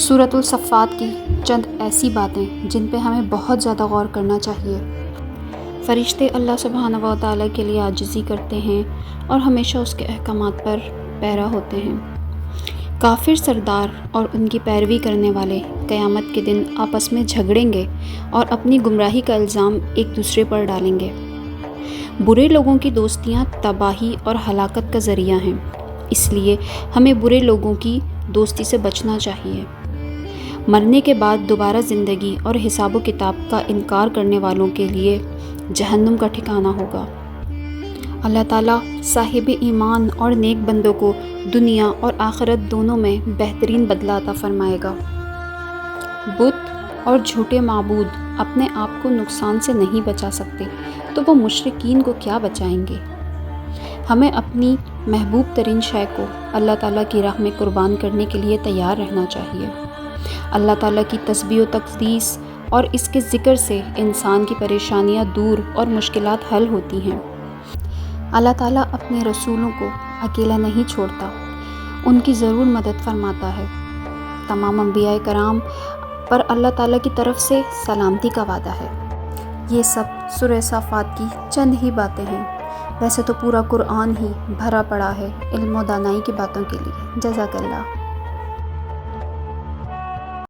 سورۃ الصفات کی چند ایسی باتیں جن پہ ہمیں بہت زیادہ غور کرنا چاہیے۔ فرشتے اللہ سبحانہ و تعالیٰ کے لیے عاجزی کرتے ہیں اور ہمیشہ اس کے احکامات پر پیرا ہوتے ہیں۔ کافر سردار اور ان کی پیروی کرنے والے قیامت کے دن آپس میں جھگڑیں گے اور اپنی گمراہی کا الزام ایک دوسرے پر ڈالیں گے۔ برے لوگوں کی دوستیاں تباہی اور ہلاکت کا ذریعہ ہیں، اس لیے ہمیں برے لوگوں کی دوستی سے بچنا چاہیے۔ مرنے کے بعد دوبارہ زندگی اور حساب و کتاب کا انکار کرنے والوں کے لیے جہنم کا ٹھکانہ ہوگا۔ اللہ تعالیٰ صاحب ایمان اور نیک بندوں کو دنیا اور آخرت دونوں میں بہترین بدلہ عطا فرمائے گا۔ بت اور جھوٹے معبود اپنے آپ کو نقصان سے نہیں بچا سکتے تو وہ مشرکین کو کیا بچائیں گے؟ ہمیں اپنی محبوب ترین شے کو اللہ تعالیٰ کی راہ میں قربان کرنے کے لیے تیار رہنا چاہیے۔ اللہ تعالیٰ کی تسبیح و تقدیس اور اس کے ذکر سے انسان کی پریشانیاں دور اور مشکلات حل ہوتی ہیں۔ اللہ تعالیٰ اپنے رسولوں کو اکیلا نہیں چھوڑتا، ان کی ضرور مدد فرماتا ہے۔ تمام انبیاء کرام پر اللہ تعالیٰ کی طرف سے سلامتی کا وعدہ ہے۔ یہ سب سورہ صافات کی چند ہی باتیں ہیں، ویسے تو پورا قرآن ہی بھرا پڑا ہے علم و دانائی کی باتوں کے لیے۔ جزاک اللہ۔